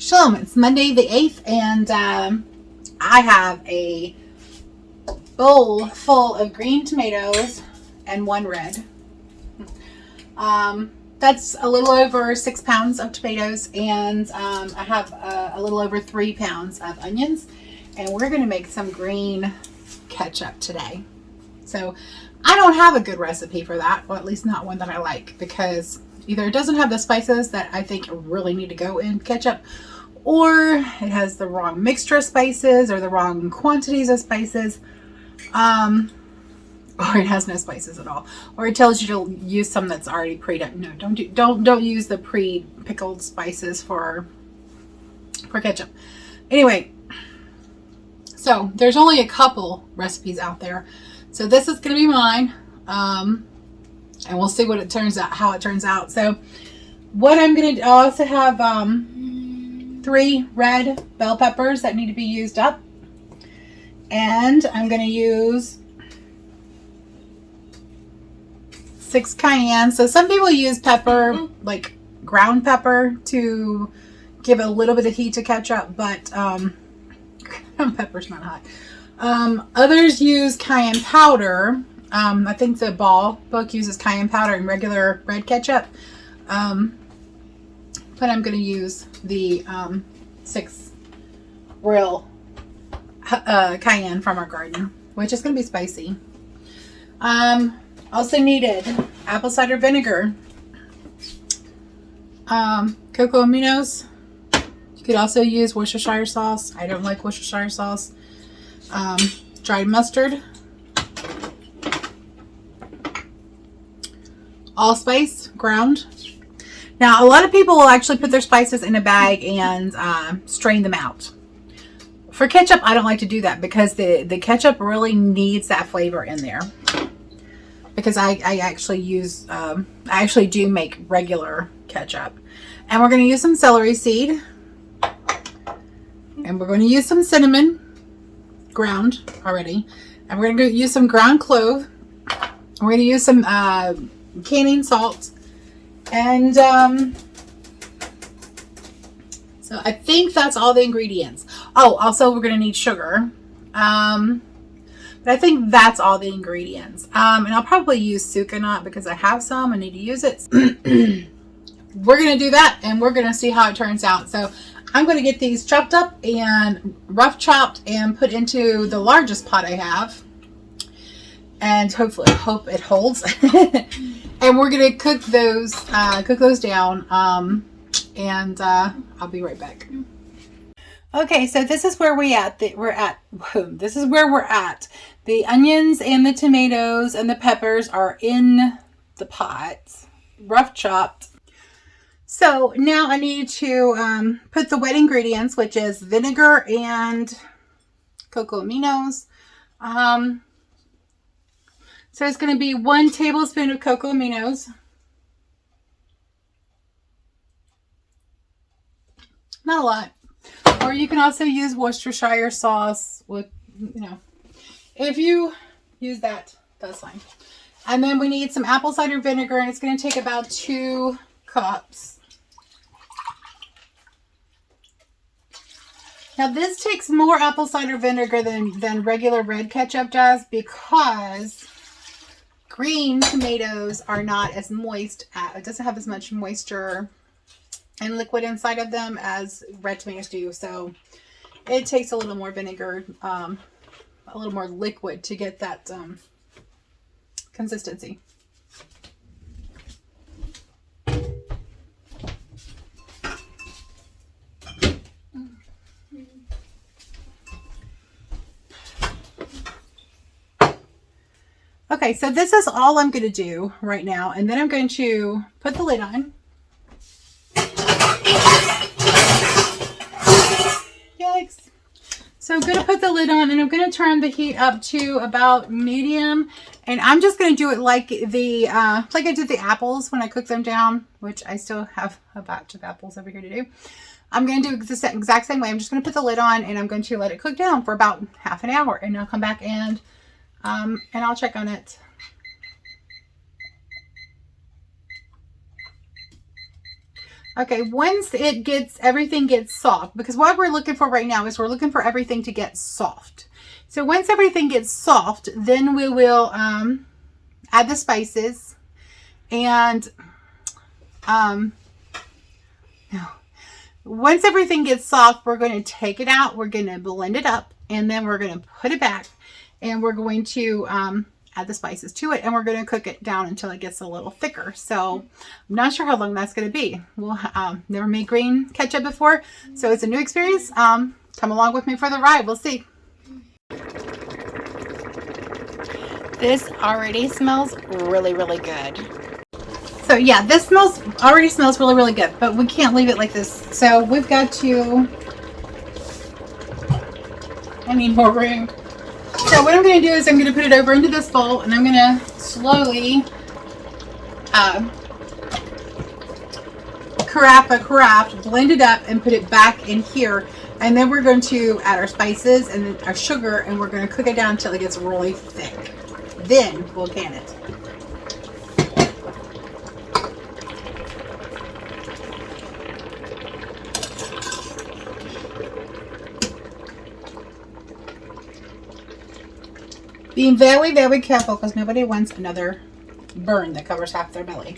Shalom, it's Monday the 8th, and I have a bowl full of green tomatoes and one red. That's a little over 6 pounds of tomatoes, and I have a little over 3 pounds of onions, and we're going to make some green ketchup today. So I don't have a good recipe for that, or at least not one that I like, because either it doesn't have the spices that I think really need to go in ketchup, or it has the wrong mixture of spices or the wrong quantities of spices, or it has no spices at all, or it tells you to use some that's already pre-done. No, don't use the pre-pickled spices for ketchup. Anyway, so there's only a couple recipes out there, so this is going to be mine. And we'll see what it turns out, how it turns out. So what I'm going to do, I also have 3 red bell peppers that need to be used up. And I'm going to use 6 cayenne. So some people use pepper, like ground pepper, to give a little bit of heat to ketchup, but ground pepper's not hot. Others use cayenne powder. I think the Ball book uses cayenne powder and regular red ketchup. But I'm going to use the 6 real cayenne from our garden, which is going to be spicy. Also needed apple cider vinegar, cocoa aminos. You could also use Worcestershire sauce. I don't like Worcestershire sauce. Dried mustard. Allspice ground. Now, a lot of people will actually put their spices in a bag and strain them out. For ketchup, I don't like to do that because the ketchup really needs that flavor in there. Because I actually do make regular ketchup. And we're going to use some celery seed. And we're going to use some cinnamon ground already. And we're going to use some ground clove. We're going to use some canning salt, and so I think that's all the ingredients. Oh, also we're going to need sugar, but I think that's all the ingredients. And I'll probably use sucanat because I have some. I need to use it. We're going to do that, and we're going to see how it turns out. So I'm going to get these chopped up and rough chopped and put into the largest pot I have, and hopefully hope it holds. And we're gonna cook those down, and I'll be right back. Okay, so this is where this is where we're at. The onions and the tomatoes and the peppers are in the pot, rough chopped. So now I need to put the wet ingredients, which is vinegar and cocoa aminos. So it's going to be 1 tablespoon of cocoa aminos. Not a lot. Or you can also use Worcestershire sauce with, if you use that, that's fine. And then we need some apple cider vinegar, and it's going to take about 2 cups. Now this takes more apple cider vinegar than regular red ketchup does, because green tomatoes are not as moist. It doesn't have as much moisture and liquid inside of them as red tomatoes do. So it takes a little more vinegar, a little more liquid to get that consistency. Okay, so this is all I'm going to do right now, and then I'm going to put the lid on. Yikes. So I'm going to put the lid on, and I'm going to turn the heat up to about medium, and I'm just going to do it like like I did the apples when I cooked them down, which I still have a batch of apples over here to do. I'm going to do the exact same way. I'm just going to put the lid on, and I'm going to let it cook down for about half an hour, and I'll come back and I'll check on it. Okay, once everything gets soft, because what we're looking for right now is we're looking for everything to get soft. So once everything gets soft, then we will add the spices. And once everything gets soft, we're going to take it out. We're going to blend it up, and then we're going to put it back, and we're going to add the spices to it, and we're going to cook it down until it gets a little thicker. So I'm not sure how long that's going to be. We'll never made green ketchup before, so it's a new experience. Come along with me for the ride. We'll see. This already smells really, really good. So yeah, this already smells really, really good, but we can't leave it like this. So we've got to, I need more room. So what I'm going to do is I'm going to put it over into this bowl, and I'm going to slowly carafe, blend it up and put it back in here. And then we're going to add our spices and our sugar, and we're going to cook it down until it gets really thick. Then we'll can it. Being very, very careful, because nobody wants another burn that covers half their belly.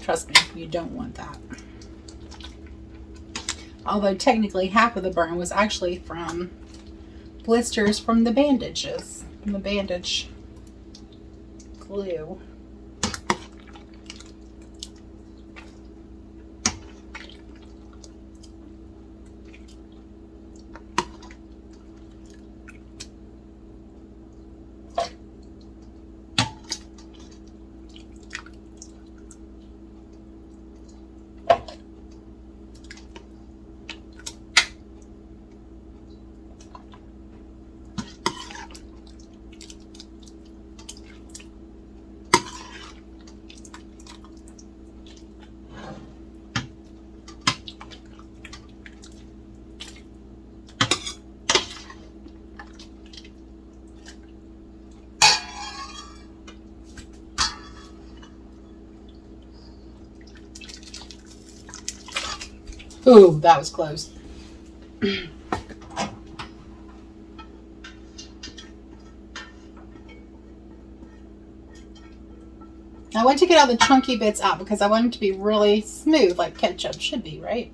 Trust me, you don't want that. Although technically half of the burn was actually from blisters from the bandages, from the bandage glue. Ooh, that was close. I want to get all the chunky bits out because I want it to be really smooth, like ketchup should be, right?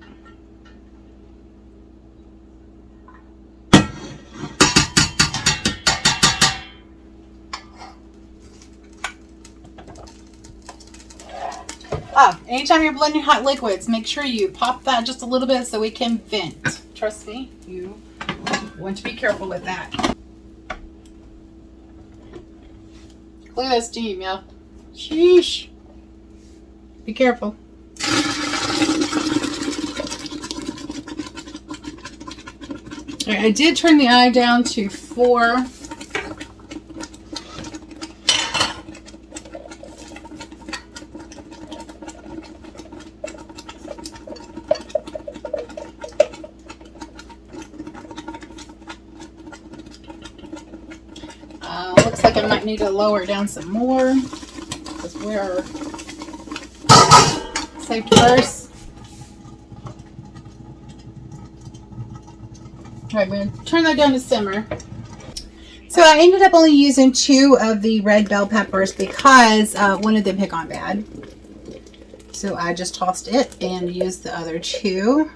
Anytime you're blending hot liquids, make sure you pop that just a little bit so it can vent. Trust me, you want to be careful with that. Look at that steam, yeah. Sheesh. Be careful. All right, I did turn the eye down to 4. Looks like I might need to lower it down some more because we're saved first. All right, I'm going to turn that down to simmer. So I ended up only using 2 of the red bell peppers because one of them had gone bad. So I just tossed it and used the other 2.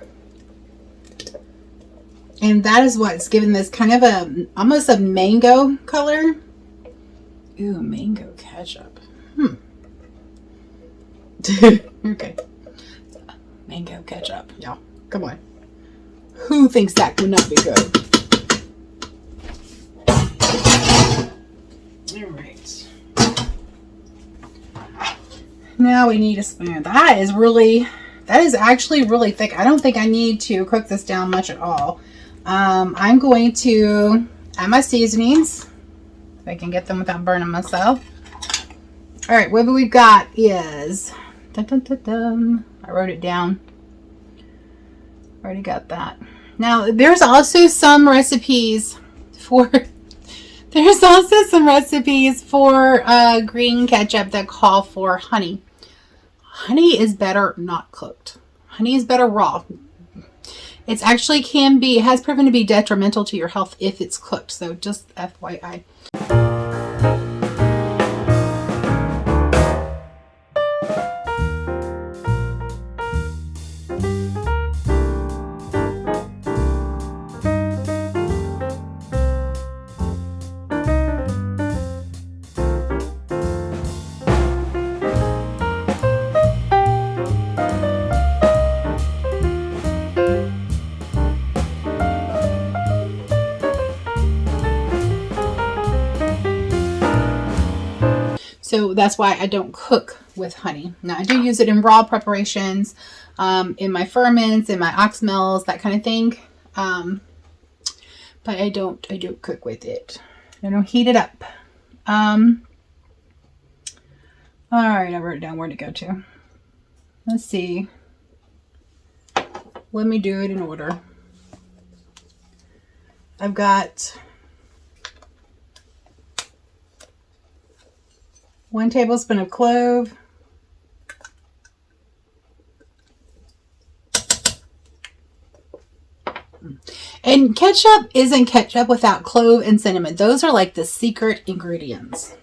And that is what's given this kind of almost a mango color. Ooh, mango ketchup. Okay. Mango ketchup. Y'all, come on. Who thinks that would not be good? Alright. Now we need a spoon. That is actually really thick. I don't think I need to cook this down much at all. I'm going to add my seasonings. If I can get them without burning myself. Alright, what we've got is... Dun, dun, dun, dun. I wrote it down. Already got that. Now, there's also some recipes for... There's also some recipes for green ketchup that call for honey. Honey is better not cooked. Honey is better raw. It's actually it has proven to be detrimental to your health if it's cooked. So just FYI. So that's why I don't cook with honey. Now I do use it in raw preparations, in my ferments, in my ox mills, that kind of thing. But I don't cook with it. I don't heat it up. All right, I wrote it down where to go to. Let's see. Let me do it in order. I've got 1 tablespoon of clove, and ketchup isn't ketchup without clove and cinnamon. Those are like the secret ingredients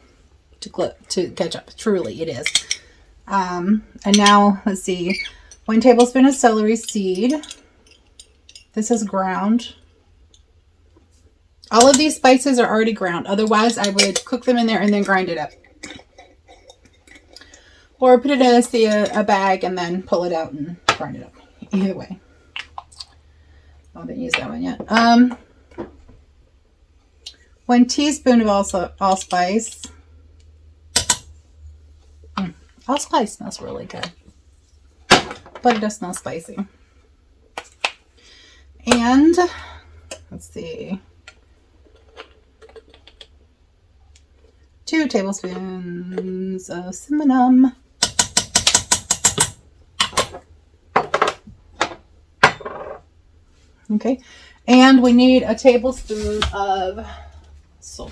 to ketchup. Truly, it is. And now let's see, 1 tablespoon of celery seed. This is ground. All of these spices are already ground. Otherwise, I would cook them in there and then grind it up. Or put it in a bag and then pull it out and grind it up. Either way. I haven't used that one yet. 1 teaspoon of allspice. Allspice smells really good. But it does smell spicy. And, let's see. 2 tablespoons of cinnamon. Okay, and we need a tablespoon of salt.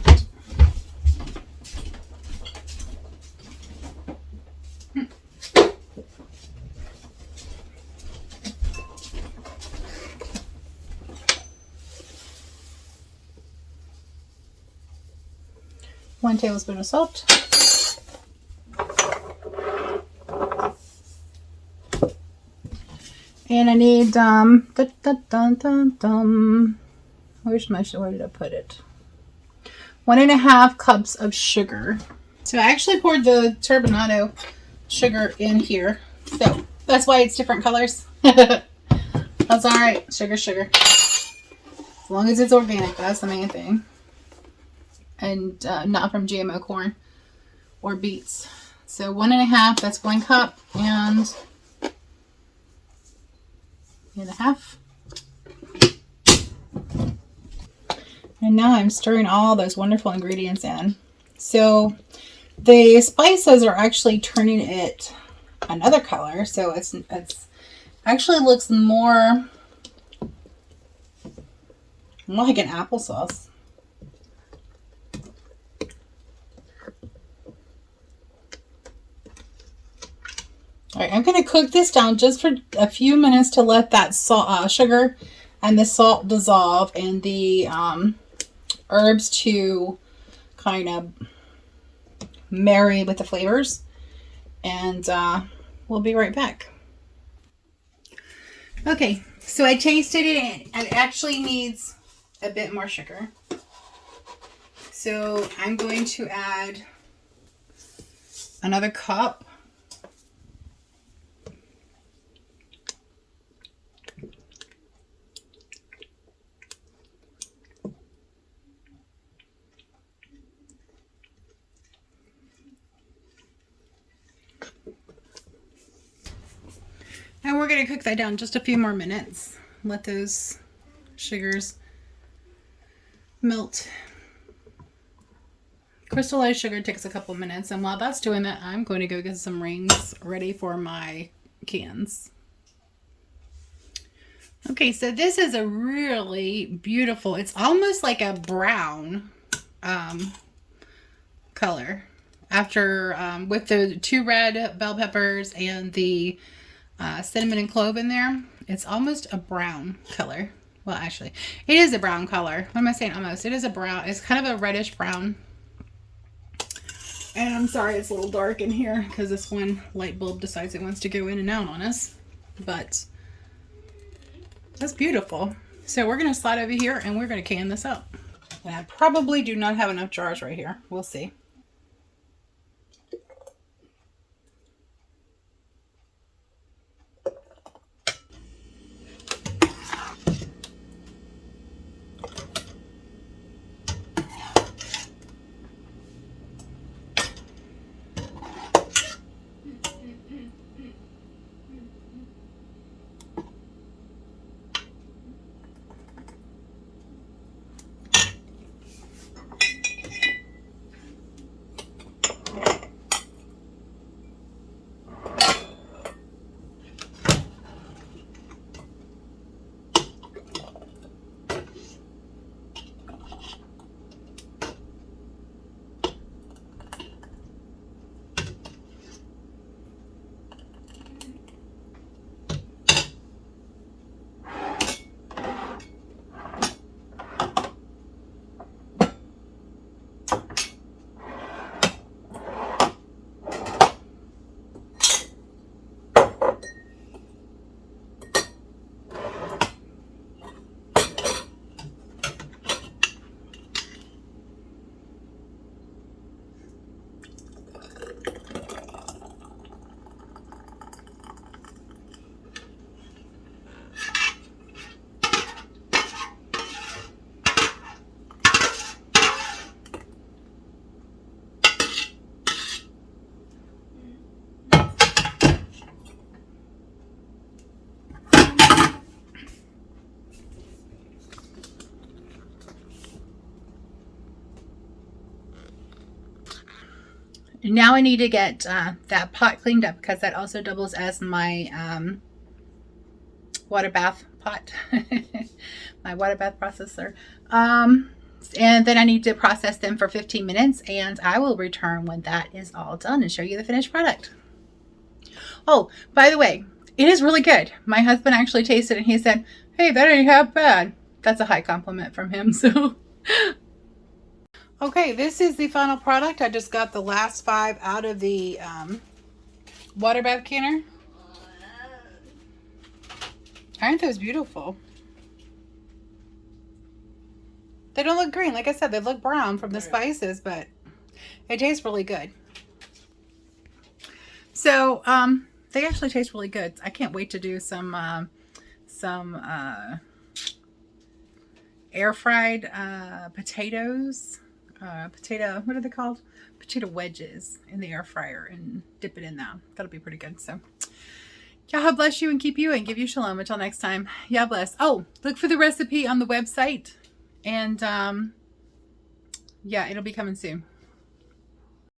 One tablespoon of salt. And I need, where did I put it? 1.5 cups of sugar. So I actually poured the turbinado sugar in here. So that's why it's different colors. That's all right. Sugar. As long as it's organic, that's the main thing. And not from GMO corn or beets. So 1.5, that's 1 cup and 1.5. And now I'm stirring all those wonderful ingredients in. So the spices are actually turning it another color. So it's actually looks more like an applesauce. All right, I'm going to cook this down just for a few minutes to let that sugar and the salt dissolve and the herbs to kind of marry with the flavors. And we'll be right back. Okay, so I tasted it and it actually needs a bit more sugar. So I'm going to add another cup. And we're going to cook that down just a few more minutes. Let those sugars melt. Crystallized sugar takes a couple minutes, and while that's doing that, I'm going to go get some rings ready for my cans. Okay, so this is a really beautiful, it's almost like a brown color after with the 2 red bell peppers and the cinnamon and clove in there. It's almost a brown color. Well, actually, it is a brown color. What am I saying? Almost. It is a brown. It's kind of a reddish brown. And I'm sorry it's a little dark in here because this one light bulb decides it wants to go in and out on us. But that's beautiful. So we're going to slide over here and we're going to can this up. And I probably do not have enough jars right here. We'll see. Now I need to get that pot cleaned up because that also doubles as my water bath pot, my water bath processor. And then I need to process them for 15 minutes and I will return when that is all done and show you the finished product. Oh, by the way, it is really good. My husband actually tasted it and he said, hey, that ain't half bad. That's a high compliment from him. So okay, this is the final product. I just got the last 5 out of the water bath canner. Aren't those beautiful? They don't look green. Like I said, they look brown from the spices, but it tastes really good. So they actually taste really good. I can't wait to do some air fried potatoes. What are they called? Potato wedges in the air fryer and dip it in that. That'll be pretty good. So Yahweh bless you and keep you and give you shalom. Until next time. Yah bless. Oh, look for the recipe on the website. And yeah, it'll be coming soon.